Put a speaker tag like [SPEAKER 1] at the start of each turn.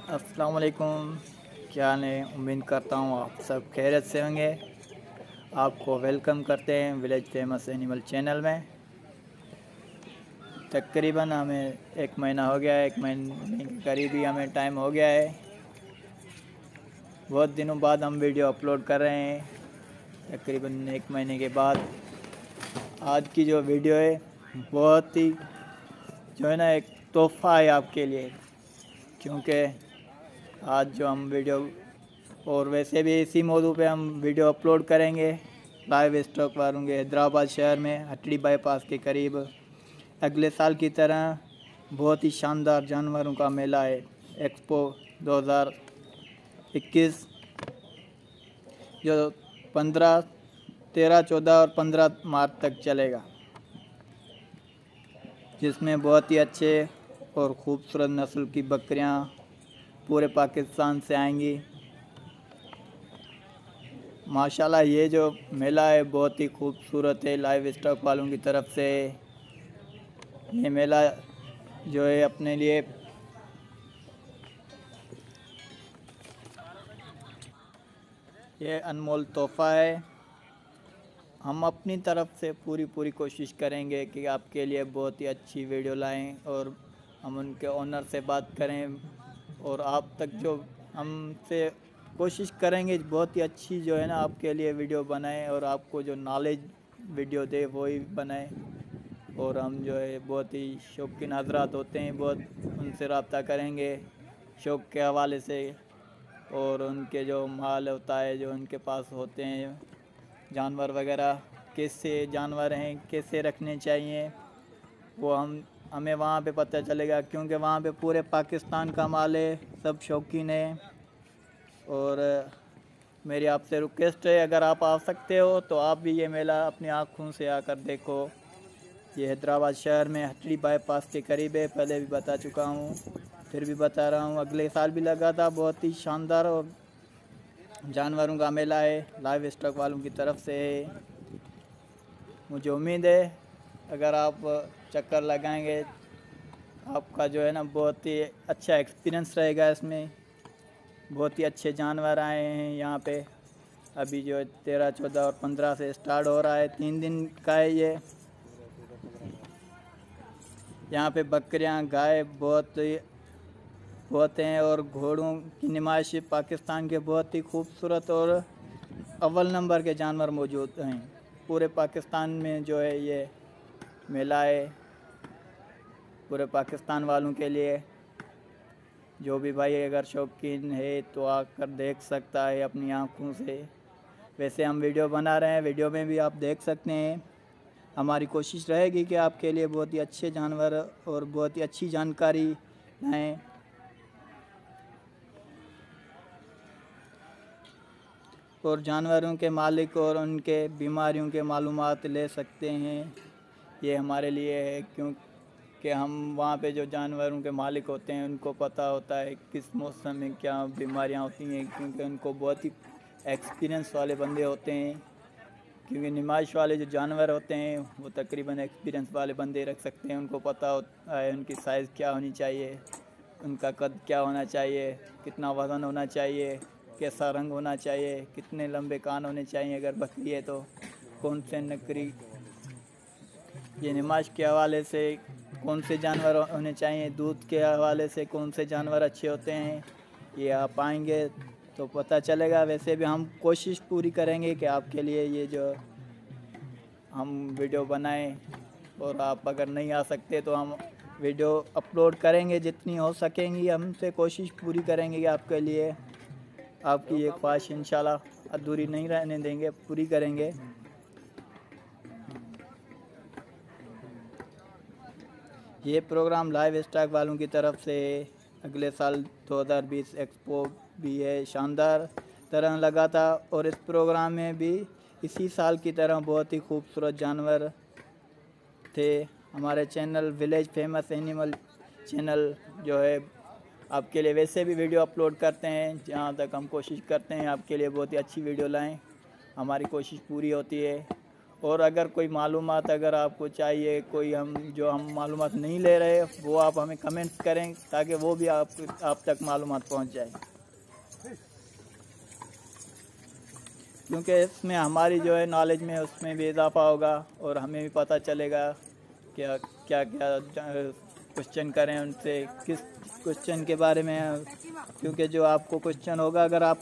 [SPEAKER 1] अस्सलाम वालेकुम। क्या हाल है? उम्मीद करता हूँ आप सब खैरियत से होंगे। आपको वेलकम करते हैं विलेज फेमस एनिमल चैनल में। तकरीबन हमें 1 महीना हो गया है, 1 महीने के करीब ही हमें टाइम हो गया है। बहुत दिनों बाद हम वीडियो अपलोड कर रहे हैं, तकरीबन 1 महीने के बाद। आज की जो वीडियो है बहुत ही जो है ना एक तोहफ़ा है आपके लिए, क्योंकि आज जो हम वीडियो और वैसे भी इसी मौजू पे हम वीडियो अपलोड करेंगे। लाइव स्टॉक मारूंगे हैदराबाद शहर में हटड़ी बाईपास के करीब। अगले साल की तरह बहुत ही शानदार जानवरों का मेला है, एक्सपो 2021, जो 15, 13, 14 और 15 मार्च तक चलेगा, जिसमें बहुत ही अच्छे और ख़ूबसूरत नस्ल की बकरियां पूरे पाकिस्तान से आएंगी। माशाल्लाह ये जो मेला है बहुत ही खूबसूरत है। लाइव स्टॉक वालों की तरफ से ये मेला जो है अपने लिए ये अनमोल तोहफ़ा है। हम अपनी तरफ से पूरी कोशिश करेंगे कि आपके लिए बहुत ही अच्छी वीडियो लाएं और हम उनके ओनर से बात करें और आप तक जो हमसे कोशिश करेंगे बहुत ही अच्छी जो है ना आपके लिए वीडियो बनाएं और आपको जो नॉलेज वीडियो दे वही बनाएं। और हम जो है बहुत ही शौकीन हज़रात होते हैं, बहुत उनसे रब्ता करेंगे शौक़ के हवाले से। और उनके जो माल होता है जो उनके पास होते हैं जानवर वगैरह, कैसे जानवर हैं, कैसे रखने चाहिए, वो हमें वहाँ पे पता चलेगा, क्योंकि वहाँ पे पूरे पाकिस्तान का माल है, सब शौकीन है। और मेरी आपसे रिक्वेस्ट है, अगर आप आ सकते हो तो आप भी ये मेला अपनी आँखों से आकर देखो। ये हैदराबाद शहर में हटड़ी बाईपास के करीब है, पहले भी बता चुका हूँ, फिर भी बता रहा हूँ। अगले साल भी लगा था, बहुत ही शानदार और जानवरों का मेला है, लाइव स्टॉक वालों की तरफ से है। मुझे उम्मीद है अगर आप चक्कर लगाएंगे आपका जो है ना बहुत ही अच्छा एक्सपीरियंस रहेगा। इसमें बहुत ही अच्छे जानवर आए हैं यहाँ पे। अभी जो 13, 14 और 15 से स्टार्ट हो रहा है, 3 दिन का है ये। यहाँ पे बकरियाँ, गाय बहुत हैं और घोड़ों की नुमाइश पाकिस्तान के बहुत ही खूबसूरत और अव्वल नंबर के जानवर मौजूद हैं। पूरे पाकिस्तान में जो है ये मेला है, पूरे पाकिस्तान वालों के लिए। जो भी भाई अगर शौकीन है तो आकर देख सकता है अपनी आँखों से। वैसे हम वीडियो बना रहे हैं, वीडियो में भी आप देख सकते हैं। हमारी कोशिश रहेगी कि आपके लिए बहुत ही अच्छे जानवर और बहुत ही अच्छी जानकारी लाएँ। और जानवरों के मालिक और उनके बीमारियों के मालूमात ले सकते हैं। ये हमारे लिए है, क्योंकि हम वहाँ पे जो जानवरों के मालिक होते हैं उनको पता होता है किस मौसम में क्या बीमारियाँ होती हैं, क्योंकि उनको बहुत ही एक्सपीरियंस वाले बंदे होते हैं। क्योंकि नुमाइश वाले जो जानवर होते हैं वो तकरीबन एक्सपीरियंस वाले बंदे रख सकते हैं। उनको पता होता है उनकी साइज़ क्या होनी चाहिए, उनका कद क्या होना चाहिए, कितना वज़न होना चाहिए, कैसा रंग होना चाहिए, कितने लंबे कान होने चाहिए अगर बकरी है तो, कौन से नकरी ये नुमाइश के हवाले से कौन से जानवर होने चाहिए, दूध के हवाले से कौन से जानवर अच्छे होते हैं, ये आप आएंगे तो पता चलेगा। वैसे भी हम कोशिश पूरी करेंगे कि आपके लिए ये जो हम वीडियो बनाएं, और आप अगर नहीं आ सकते तो हम वीडियो अपलोड करेंगे जितनी हो सकेंगी, हमसे कोशिश पूरी करेंगे कि आपके लिए आपकी ये ख्वाहिश इंशाल्लाह अधूरी नहीं रहने देंगे, पूरी करेंगे। ये प्रोग्राम लाइव स्टॉक वालों की तरफ से अगले साल 2020 एक्सपो भी है, शानदार तरह लगा था। और इस प्रोग्राम में भी इसी साल की तरह बहुत ही खूबसूरत जानवर थे। हमारे channel village famous animal channel जो है आपके लिए वैसे भी वीडियो अपलोड करते हैं, जहाँ तक हम कोशिश करते हैं आपके लिए बहुत ही अच्छी वीडियो लाएं। हमारी कोशिश पूरी होती है اور اگر کوئی معلومات اگر آپ کو چاہیے کوئی ہم معلومات نہیں لے رہے وہ آپ ہمیں کمنٹس کریں تاکہ وہ بھی آپ تک معلومات پہنچ جائے، کیونکہ اس میں ہماری جو ہے نالج میں اس میں بھی اضافہ ہوگا اور ہمیں بھی پتہ چلے گا کیا کیا کوشچن کریں ان سے، کس کوشچن کے بارے میں، کیونکہ جو آپ کو کوشچن ہوگا اگر آپ کا